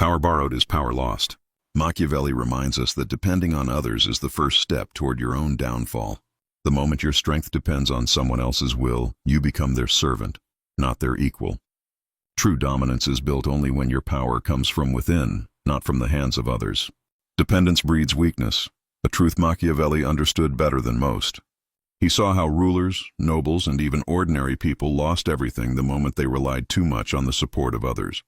Power borrowed is power lost. Machiavelli reminds us that depending on others is the first step toward your own downfall. The moment your strength depends on someone else's will, you become their servant, not their equal. True dominance is built only when your power comes from within, not from the hands of others. Dependence breeds weakness, a truth Machiavelli understood better than most. He saw how rulers, nobles, and even ordinary people lost everything the moment they relied too much on the support of others.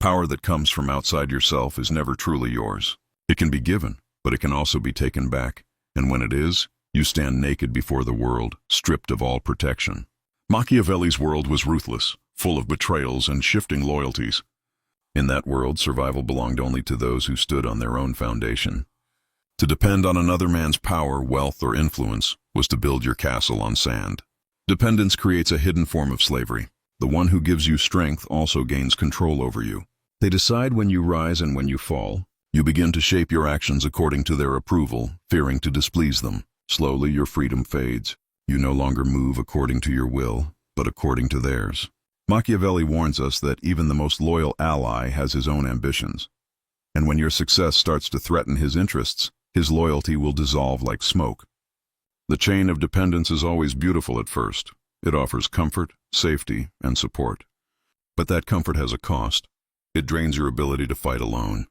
Power that comes from outside yourself is never truly yours. It can be given, but it can also be taken back, and when it is, you stand naked before the world, stripped of all protection. Machiavelli's world was ruthless, full of betrayals and shifting loyalties. In that world, survival belonged only to those who stood on their own foundation. To depend on another man's power, wealth, or influence was to build your castle on sand. Dependence creates a hidden form of slavery. The one who gives you strength also gains control over you. They decide when you rise and when you fall. You begin to shape your actions according to their approval, fearing to displease them. Slowly, your freedom fades. You no longer move according to your will, but according to theirs. Machiavelli warns us that even the most loyal ally has his own ambitions. And when your success starts to threaten his interests, his loyalty will dissolve like smoke. The chain of dependence is always beautiful at first. It offers comfort, safety, and support. But that comfort has a cost. It drains your ability to fight alone.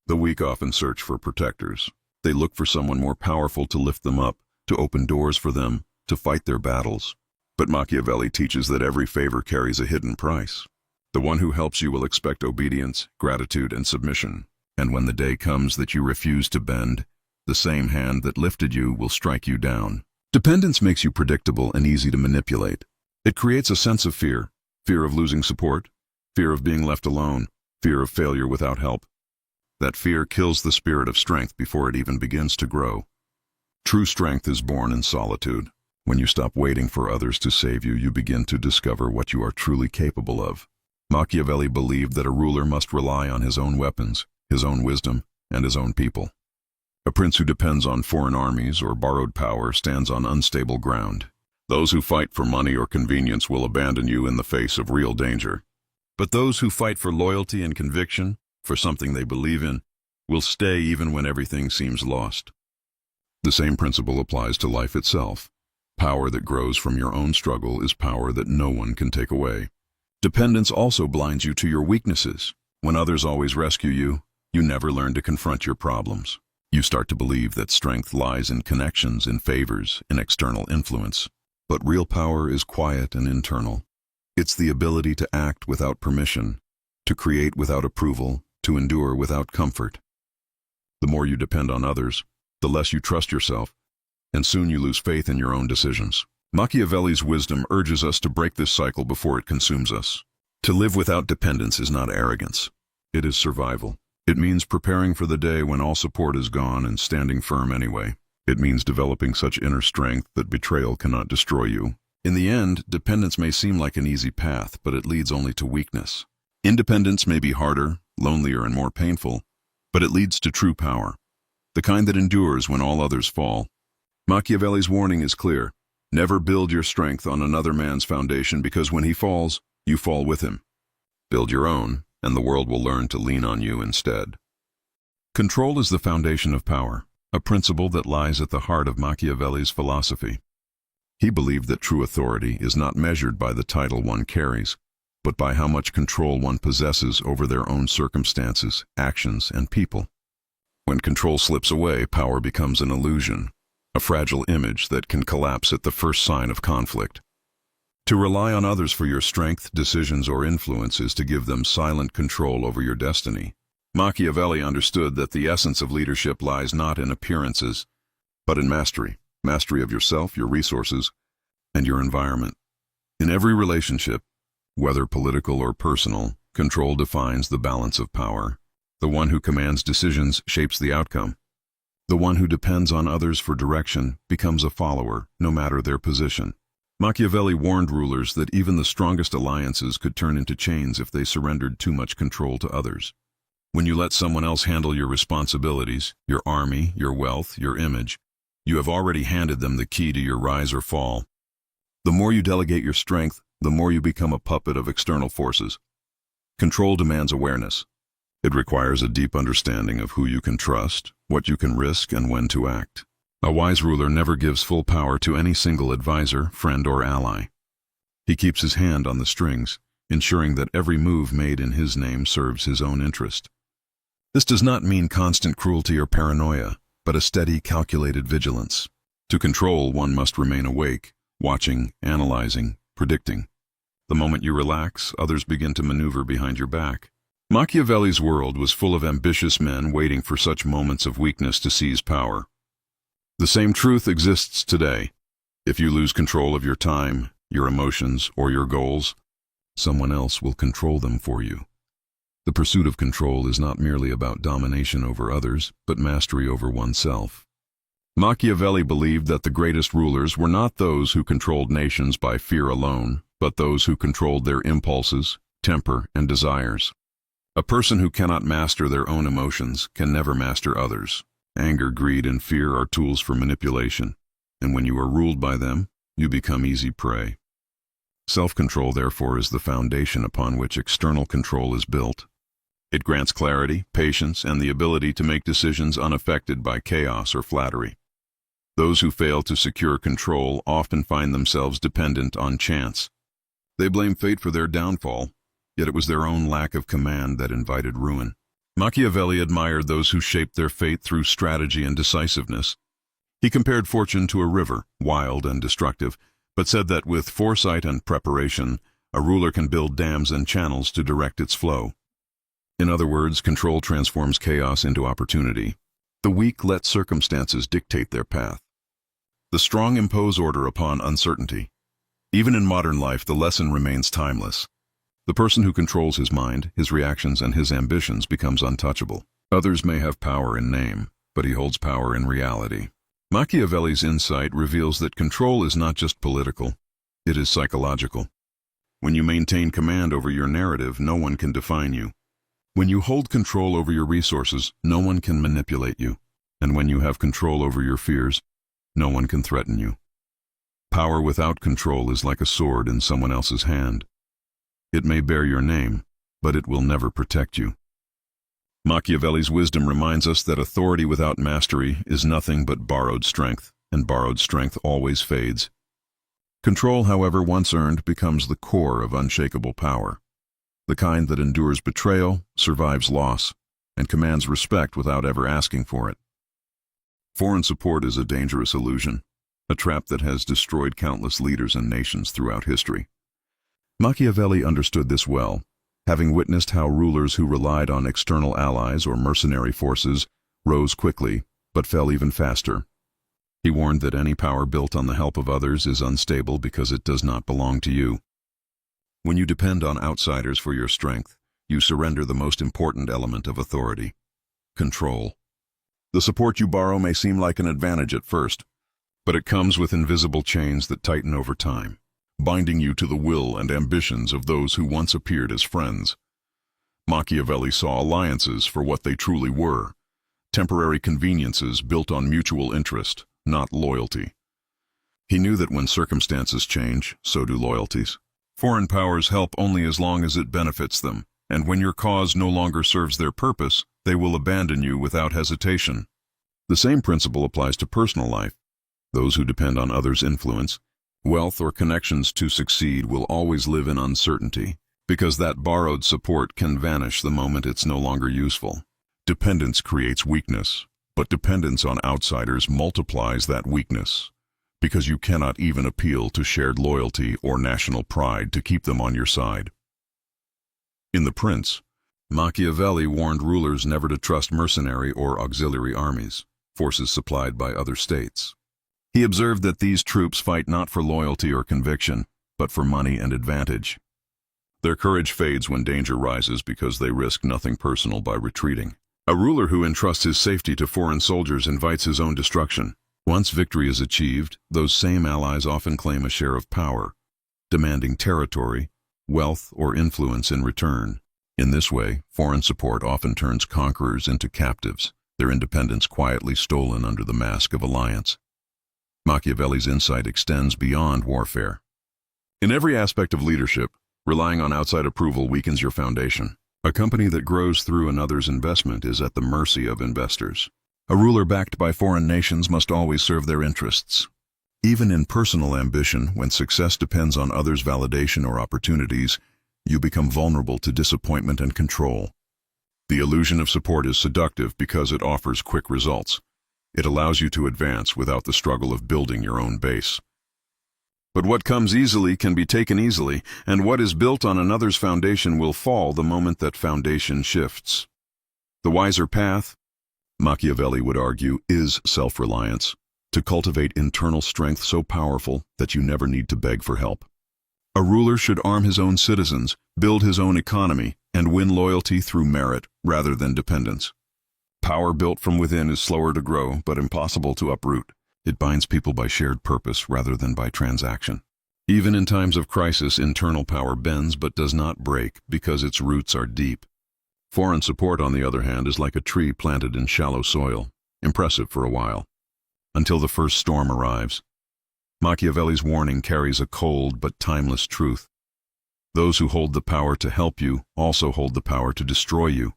The weak often search for protectors. They look for someone more powerful to lift them up, to open doors for them, to fight their battles. But Machiavelli teaches that every favor carries a hidden price. The one who helps you will expect obedience, gratitude, and submission. And when the day comes that you refuse to bend, the same hand that lifted you will strike you down. Dependence makes you predictable and easy to manipulate. It creates a sense of fear of losing support, fear of being left alone, fear of failure without help. That fear kills the spirit of strength before it even begins to grow. True strength is born in solitude. When you stop waiting for others to save you, you begin to discover what you are truly capable of. Machiavelli believed that a ruler must rely on his own weapons, his own wisdom, and his own people. A prince who depends on foreign armies or borrowed power stands on unstable ground. Those who fight for money or convenience will abandon you in the face of real danger. But those who fight for loyalty and conviction, for something they believe in, will stay even when everything seems lost. The same principle applies to life itself. Power that grows from your own struggle is power that no one can take away. Dependence also blinds you to your weaknesses. When others always rescue you, you never learn to confront your problems. You start to believe that strength lies in connections, in favors, in external influence. But real power is quiet and internal. It's the ability to act without permission, to create without approval, to endure without comfort. The more you depend on others, the less you trust yourself, and soon you lose faith in your own decisions. Machiavelli's wisdom urges us to break this cycle before it consumes us. To live without dependence is not arrogance. It is survival. It means preparing for the day when all support is gone and standing firm anyway. It means developing such inner strength that betrayal cannot destroy you. In the end, dependence may seem like an easy path, but it leads only to weakness. Independence may be harder, lonelier, and more painful, but it leads to true power, the kind that endures when all others fall. Machiavelli's warning is clear. Never build your strength on another man's foundation, because when he falls, you fall with him. Build your own, and the world will learn to lean on you instead. Control is the foundation of power, a principle that lies at the heart of Machiavelli's philosophy. He believed that true authority is not measured by the title one carries, but by how much control one possesses over their own circumstances, actions, and people. When control slips away, power becomes an illusion, a fragile image that can collapse at the first sign of conflict. To rely on others for your strength, decisions, or influence is to give them silent control over your destiny. Machiavelli understood that the essence of leadership lies not in appearances, but in mastery of yourself, your resources, and your environment. In every relationship, whether political or personal, control defines the balance of power. The one who commands decisions shapes the outcome. The one who depends on others for direction becomes a follower, no matter their position. Machiavelli warned rulers that even the strongest alliances could turn into chains if they surrendered too much control to others. When you let someone else handle your responsibilities, your army, your wealth, your image, you have already handed them the key to your rise or fall. The more you delegate your strength, the more you become a puppet of external forces. Control demands awareness. It requires a deep understanding of who you can trust, what you can risk, and when to act. A wise ruler never gives full power to any single advisor, friend, or ally. He keeps his hand on the strings, ensuring that every move made in his name serves his own interest. This does not mean constant cruelty or paranoia, but a steady, calculated vigilance. To control, one must remain awake, watching, analyzing, predicting. The moment you relax, others begin to maneuver behind your back. Machiavelli's world was full of ambitious men waiting for such moments of weakness to seize power. The same truth exists today. If you lose control of your time, your emotions, or your goals, someone else will control them for you. The pursuit of control is not merely about domination over others, but mastery over oneself. Machiavelli believed that the greatest rulers were not those who controlled nations by fear alone, but those who controlled their impulses, temper, and desires. A person who cannot master their own emotions can never master others. Anger, greed, and fear are tools for manipulation, and when you are ruled by them, you become easy prey. Self-control, therefore, is the foundation upon which external control is built. It grants clarity, patience, and the ability to make decisions unaffected by chaos or flattery. Those who fail to secure control often find themselves dependent on chance. They blame fate for their downfall, yet it was their own lack of command that invited ruin. Machiavelli admired those who shaped their fate through strategy and decisiveness. He compared fortune to a river, wild and destructive, but said that with foresight and preparation, a ruler can build dams and channels to direct its flow. In other words, control transforms chaos into opportunity. The weak let circumstances dictate their path. The strong impose order upon uncertainty. Even in modern life, the lesson remains timeless. The person who controls his mind, his reactions, and his ambitions becomes untouchable. Others may have power in name, but he holds power in reality. Machiavelli's insight reveals that control is not just political, it is psychological. When you maintain command over your narrative, no one can define you. When you hold control over your resources, no one can manipulate you. And when you have control over your fears, no one can threaten you. Power without control is like a sword in someone else's hand. It may bear your name, but it will never protect you. Machiavelli's wisdom reminds us that authority without mastery is nothing but borrowed strength, and borrowed strength always fades. Control, however, once earned, becomes the core of unshakable power. The kind that endures betrayal, survives loss, and commands respect without ever asking for it. Foreign support is a dangerous illusion, a trap that has destroyed countless leaders and nations throughout history. Machiavelli understood this well, having witnessed how rulers who relied on external allies or mercenary forces rose quickly, but fell even faster. He warned that any power built on the help of others is unstable because it does not belong to you. When you depend on outsiders for your strength, you surrender the most important element of authority: control. The support you borrow may seem like an advantage at first, but it comes with invisible chains that tighten over time, binding you to the will and ambitions of those who once appeared as friends. Machiavelli saw alliances for what they truly were: temporary conveniences built on mutual interest, not loyalty. He knew that when circumstances change, so do loyalties. Foreign powers help only as long as it benefits them, and when your cause no longer serves their purpose, they will abandon you without hesitation. The same principle applies to personal life. Those who depend on others' influence, wealth, or connections to succeed will always live in uncertainty, because that borrowed support can vanish the moment it's no longer useful. Dependence creates weakness, but dependence on outsiders multiplies that weakness, because you cannot even appeal to shared loyalty or national pride to keep them on your side. In The Prince, Machiavelli warned rulers never to trust mercenary or auxiliary armies, forces supplied by other states. He observed that these troops fight not for loyalty or conviction, but for money and advantage. Their courage fades when danger rises because they risk nothing personal by retreating. A ruler who entrusts his safety to foreign soldiers invites his own destruction. Once victory is achieved, those same allies often claim a share of power, demanding territory, wealth, or influence in return. In this way, foreign support often turns conquerors into captives, their independence quietly stolen under the mask of alliance. Machiavelli's insight extends beyond warfare. In every aspect of leadership, relying on outside approval weakens your foundation. A company that grows through another's investment is at the mercy of investors. A ruler backed by foreign nations must always serve their interests. Even in personal ambition, when success depends on others' validation or opportunities, you become vulnerable to disappointment and control. The illusion of support is seductive because it offers quick results. It allows you to advance without the struggle of building your own base. But what comes easily can be taken easily, and what is built on another's foundation will fall the moment that foundation shifts. The wiser path, Machiavelli would argue, is self-reliance, to cultivate internal strength so powerful that you never need to beg for help. A ruler should arm his own citizens, build his own economy, and win loyalty through merit rather than dependence. Power built from within is slower to grow, but impossible to uproot. It binds people by shared purpose rather than by transaction. Even in times of crisis, internal power bends but does not break because its roots are deep. Foreign support, on the other hand, is like a tree planted in shallow soil, impressive for a while, until the first storm arrives. Machiavelli's warning carries a cold but timeless truth. Those who hold the power to help you also hold the power to destroy you.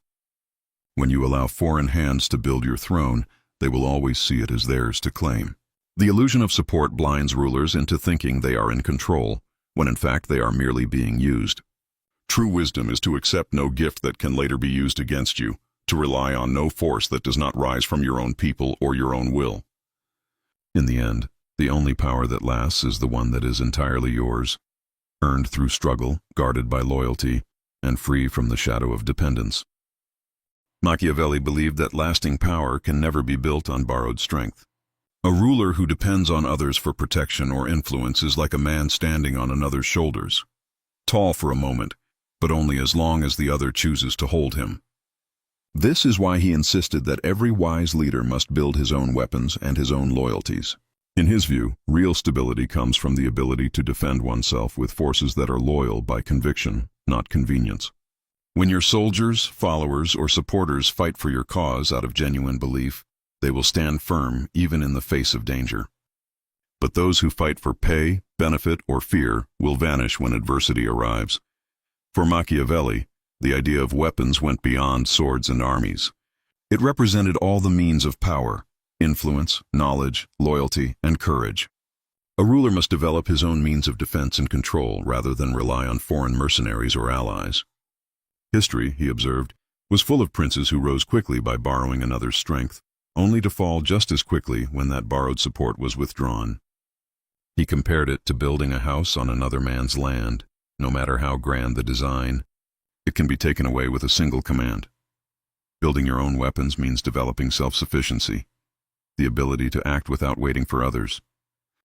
When you allow foreign hands to build your throne, they will always see it as theirs to claim. The illusion of support blinds rulers into thinking they are in control, when in fact they are merely being used. True wisdom is to accept no gift that can later be used against you, to rely on no force that does not rise from your own people or your own will. In the end, the only power that lasts is the one that is entirely yours, earned through struggle, guarded by loyalty, and free from the shadow of dependence. Machiavelli believed that lasting power can never be built on borrowed strength. A ruler who depends on others for protection or influence is like a man standing on another's shoulders, tall for a moment, but only as long as the other chooses to hold him. This is why he insisted that every wise leader must build his own weapons and his own loyalties. In his view, real stability comes from the ability to defend oneself with forces that are loyal by conviction, not convenience. When your soldiers, followers, or supporters fight for your cause out of genuine belief, they will stand firm even in the face of danger. But those who fight for pay, benefit, or fear will vanish when adversity arrives. For Machiavelli, the idea of weapons went beyond swords and armies. It represented all the means of power: influence, knowledge, loyalty, and courage. A ruler must develop his own means of defense and control rather than rely on foreign mercenaries or allies. History, he observed, was full of princes who rose quickly by borrowing another's strength, only to fall just as quickly when that borrowed support was withdrawn. He compared it to building a house on another man's land. No matter how grand the design, it can be taken away with a single command. Building your own weapons means developing self-sufficiency, the ability to act without waiting for others.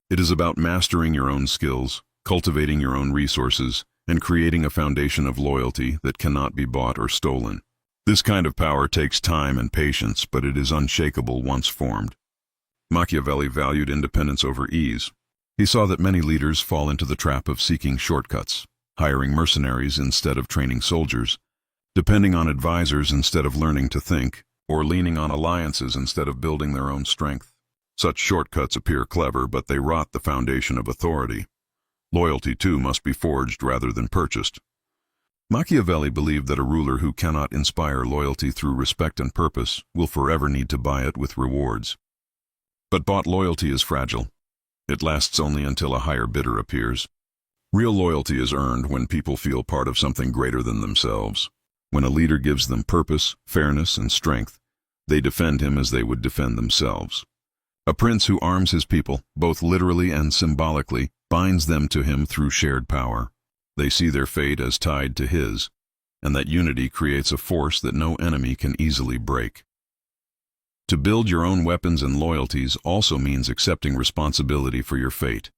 It is about mastering your own skills, cultivating your own resources, and creating a foundation of loyalty that cannot be bought or stolen. This kind of power takes time and patience, but it is unshakable once formed. Machiavelli valued independence over ease. He saw that many leaders fall into the trap of seeking shortcuts, hiring mercenaries instead of training soldiers, depending on advisors instead of learning to think, or leaning on alliances instead of building their own strength. Such shortcuts appear clever, but they rot the foundation of authority. Loyalty, too, must be forged rather than purchased. Machiavelli believed that a ruler who cannot inspire loyalty through respect and purpose will forever need to buy it with rewards. But bought loyalty is fragile. It lasts only until a higher bidder appears. Real loyalty is earned when people feel part of something greater than themselves. When a leader gives them purpose, fairness, and strength, they defend him as they would defend themselves. A prince who arms his people, both literally and symbolically, binds them to him through shared power. They see their fate as tied to his, and that unity creates a force that no enemy can easily break. To build your own weapons and loyalties also means accepting responsibility for your fate.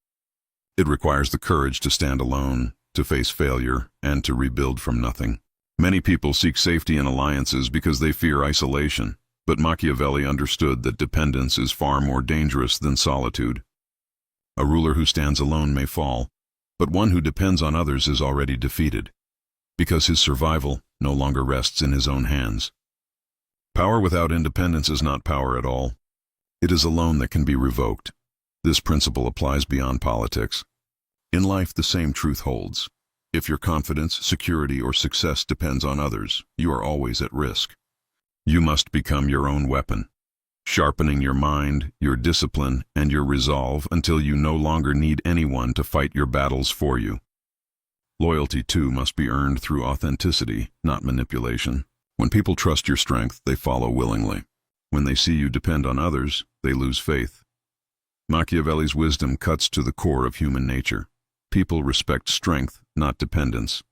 It requires the courage to stand alone, to face failure, and to rebuild from nothing. Many people seek safety in alliances because they fear isolation, but Machiavelli understood that dependence is far more dangerous than solitude. A ruler who stands alone may fall, but one who depends on others is already defeated, because his survival no longer rests in his own hands. Power without independence is not power at all. It is a loan that can be revoked. This principle applies beyond politics. In life, the same truth holds. If your confidence, security, or success depends on others, you are always at risk. You must become your own weapon, sharpening your mind, your discipline, and your resolve until you no longer need anyone to fight your battles for you. Loyalty, too, must be earned through authenticity, not manipulation. When people trust your strength, they follow willingly. When they see you depend on others, they lose faith. Machiavelli's wisdom cuts to the core of human nature. People respect strength, not dependence.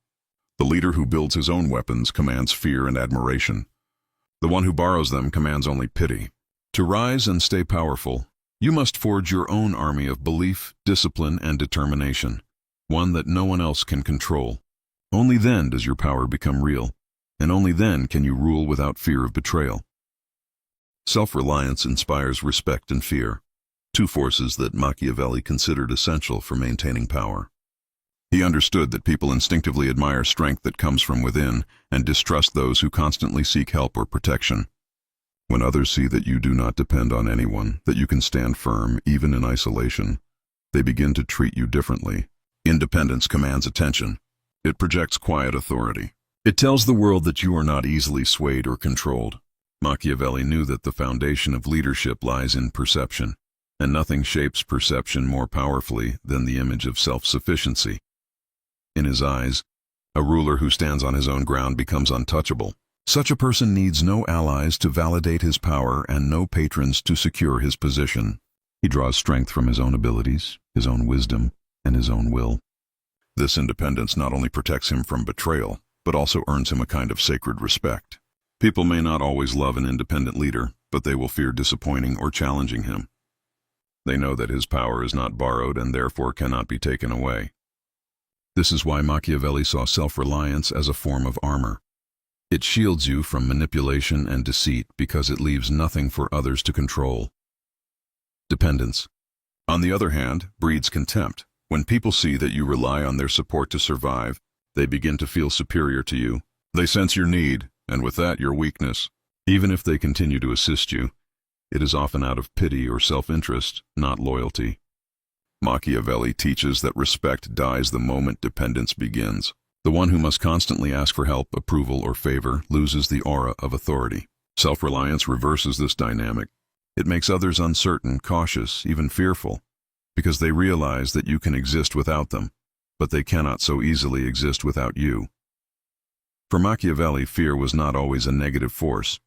The leader who builds his own weapons commands fear and admiration. The one who borrows them commands only pity. To rise and stay powerful, you must forge your own army of belief, discipline, and determination, one that no one else can control. Only then does your power become real, and only then can you rule without fear of betrayal. Self-reliance inspires respect and fear, two forces that Machiavelli considered essential for maintaining power. He understood that people instinctively admire strength that comes from within and distrust those who constantly seek help or protection. When others see that you do not depend on anyone, that you can stand firm even in isolation, they begin to treat you differently. Independence commands attention. It projects quiet authority. It tells the world that you are not easily swayed or controlled. Machiavelli knew that the foundation of leadership lies in perception, and nothing shapes perception more powerfully than the image of self-sufficiency. In his eyes, a ruler who stands on his own ground becomes untouchable. Such a person needs no allies to validate his power and no patrons to secure his position. He draws strength from his own abilities, his own wisdom, and his own will. This independence not only protects him from betrayal, but also earns him a kind of sacred respect. People may not always love an independent leader, but they will fear disappointing or challenging him. They know that his power is not borrowed and therefore cannot be taken away. This is why Machiavelli saw self-reliance as a form of armor. It shields you from manipulation and deceit because it leaves nothing for others to control. Dependence, on the other hand, breeds contempt. When people see that you rely on their support to survive, they begin to feel superior to you. They sense your need, and with that your weakness. Even if they continue to assist you, it is often out of pity or self-interest, not loyalty. Machiavelli teaches that respect dies the moment dependence begins. The one who must constantly ask for help, approval, or favor loses the aura of authority. Self-reliance reverses this dynamic. It makes others uncertain, cautious, even fearful, because they realize that you can exist without them, but they cannot so easily exist without you. For Machiavelli, fear was not always a negative force.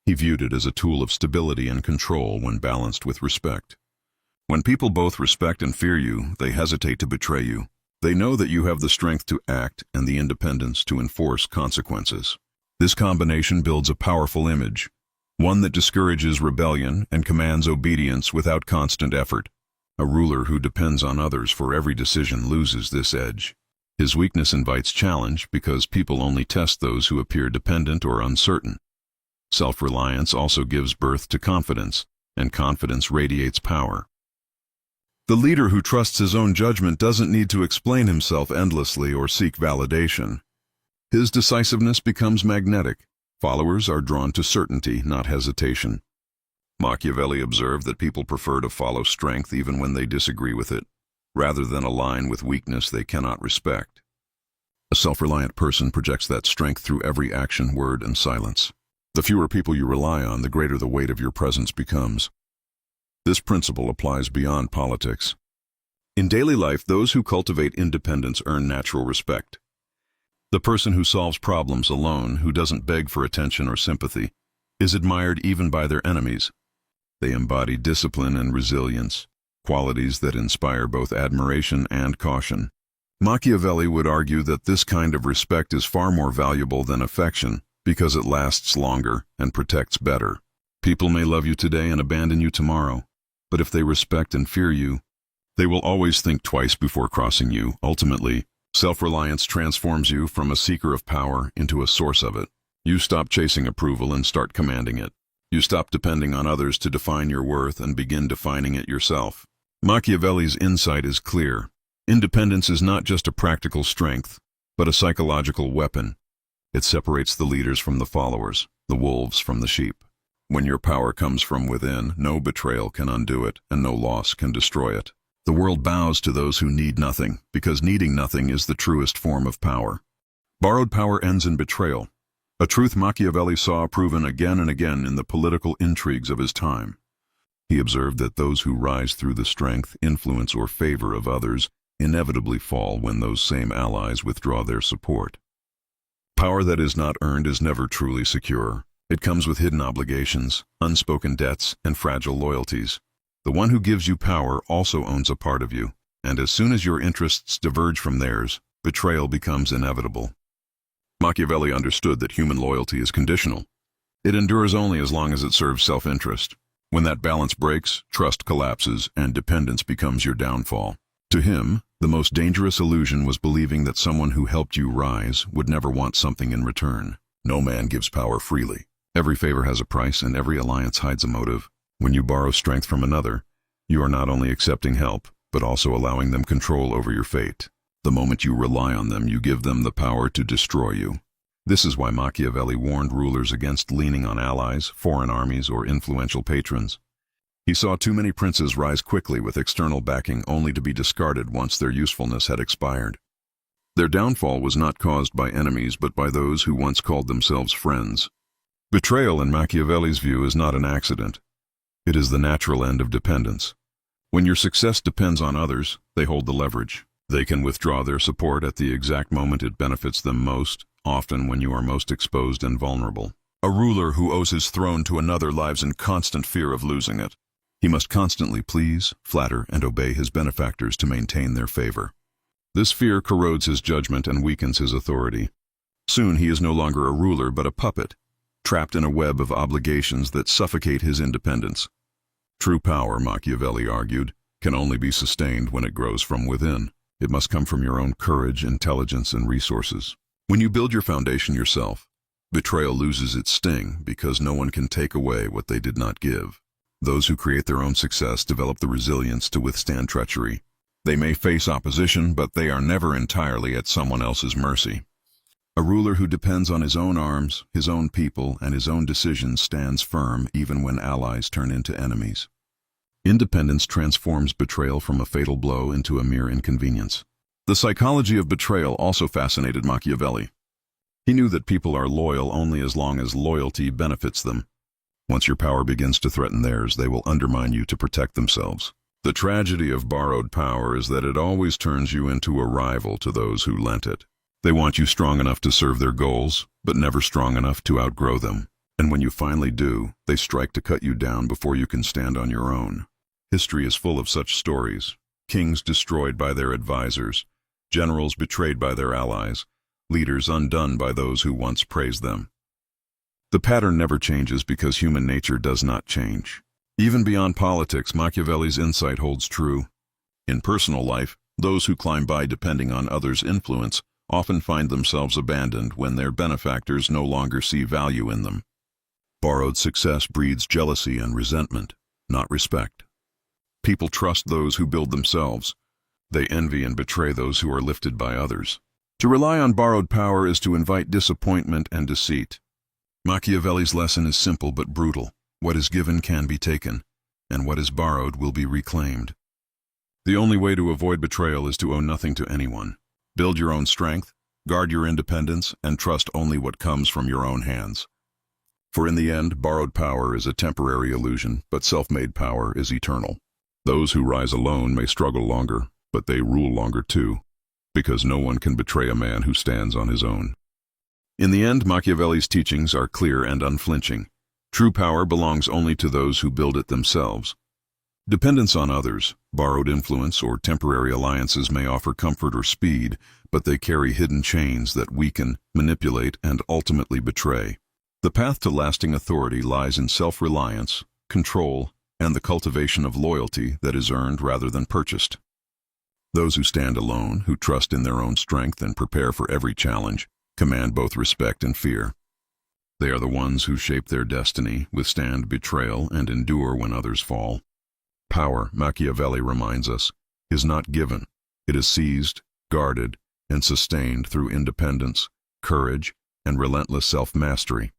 He viewed it as a tool of stability and control when balanced with respect. When people both respect and fear you, they hesitate to betray you. They know that you have the strength to act and the independence to enforce consequences. This combination builds a powerful image, one that discourages rebellion and commands obedience without constant effort. A ruler who depends on others for every decision loses this edge. His weakness invites challenge because people only test those who appear dependent or uncertain. Self-reliance also gives birth to confidence, and confidence radiates power. The leader who trusts his own judgment doesn't need to explain himself endlessly or seek validation. His decisiveness becomes magnetic. Followers are drawn to certainty, not hesitation. Machiavelli observed that people prefer to follow strength even when they disagree with it, rather than align with weakness they cannot respect. A self-reliant person projects that strength through every action, word, and silence. The fewer people you rely on, the greater the weight of your presence becomes. This principle applies beyond politics. In daily life, those who cultivate independence earn natural respect. The person who solves problems alone, who doesn't beg for attention or sympathy, is admired even by their enemies. They embody discipline and resilience, qualities that inspire both admiration and caution. Machiavelli would argue that this kind of respect is far more valuable than affection because it lasts longer and protects better. People may love you today and abandon you tomorrow, but if they respect and fear you, they will always think twice before crossing you. Ultimately, self-reliance transforms you from a seeker of power into a source of it. You stop chasing approval and start commanding it. You stop depending on others to define your worth and begin defining it yourself. Machiavelli's insight is clear. Independence is not just a practical strength, but a psychological weapon. It separates the leaders from the followers, the wolves from the sheep. When your power comes from within, no betrayal can undo it, and no loss can destroy it. The world bows to those who need nothing, because needing nothing is the truest form of power. Borrowed power ends in betrayal, a truth Machiavelli saw proven again and again in the political intrigues of his time. He observed that those who rise through the strength, influence, or favor of others inevitably fall when those same allies withdraw their support. Power that is not earned is never truly secure. It comes with hidden obligations, unspoken debts, and fragile loyalties. The one who gives you power also owns a part of you, and as soon as your interests diverge from theirs, betrayal becomes inevitable. Machiavelli understood that human loyalty is conditional. It endures only as long as it serves self-interest. When that balance breaks, trust collapses, and dependence becomes your downfall. To him, the most dangerous illusion was believing that someone who helped you rise would never want something in return. No man gives power freely. Every favor has a price, and every alliance hides a motive. When you borrow strength from another, you are not only accepting help, but also allowing them control over your fate. The moment you rely on them, you give them the power to destroy you. This is why Machiavelli warned rulers against leaning on allies, foreign armies, or influential patrons. He saw too many princes rise quickly with external backing only to be discarded once their usefulness had expired. Their downfall was not caused by enemies but by those who once called themselves friends. Betrayal, in Machiavelli's view, is not an accident. It is the natural end of dependence. When your success depends on others, they hold the leverage. They can withdraw their support at the exact moment it benefits them most, often when you are most exposed and vulnerable. A ruler who owes his throne to another lives in constant fear of losing it. He must constantly please, flatter, and obey his benefactors to maintain their favor. This fear corrodes his judgment and weakens his authority. Soon he is no longer a ruler but a puppet, trapped in a web of obligations that suffocate his independence. True power, Machiavelli argued, can only be sustained when it grows from within. It must come from your own courage, intelligence, and resources. When you build your foundation yourself, betrayal loses its sting because no one can take away what they did not give. Those who create their own success develop the resilience to withstand treachery. They may face opposition, but they are never entirely at someone else's mercy. A ruler who depends on his own arms, his own people, and his own decisions stands firm even when allies turn into enemies. Independence transforms betrayal from a fatal blow into a mere inconvenience. The psychology of betrayal also fascinated Machiavelli. He knew that people are loyal only as long as loyalty benefits them. Once your power begins to threaten theirs, they will undermine you to protect themselves. The tragedy of borrowed power is that it always turns you into a rival to those who lent it. They want you strong enough to serve their goals, but never strong enough to outgrow them. And when you finally do, they strike to cut you down before you can stand on your own. History is full of such stories. Kings destroyed by their advisors, generals betrayed by their allies, leaders undone by those who once praised them. The pattern never changes because human nature does not change. Even beyond politics, Machiavelli's insight holds true. In personal life, those who climb by depending on others' influence often find themselves abandoned when their benefactors no longer see value in them. Borrowed success breeds jealousy and resentment, not respect. People trust those who build themselves. They envy and betray those who are lifted by others. To rely on borrowed power is to invite disappointment and deceit. Machiavelli's lesson is simple but brutal. What is given can be taken, and what is borrowed will be reclaimed. The only way to avoid betrayal is to owe nothing to anyone. Build your own strength, guard your independence, and trust only what comes from your own hands. For in the end, borrowed power is a temporary illusion, but self-made power is eternal. Those who rise alone may struggle longer, but they rule longer too, because no one can betray a man who stands on his own. In the end, Machiavelli's teachings are clear and unflinching. True power belongs only to those who build it themselves. Dependence on others, borrowed influence, or temporary alliances may offer comfort or speed, but they carry hidden chains that weaken, manipulate, and ultimately betray. The path to lasting authority lies in self-reliance, control, and the cultivation of loyalty that is earned rather than purchased. Those who stand alone, who trust in their own strength and prepare for every challenge, command both respect and fear. They are the ones who shape their destiny, withstand betrayal, and endure when others fall. Power, Machiavelli reminds us, is not given. It is seized, guarded, and sustained through independence, courage, and relentless self-mastery.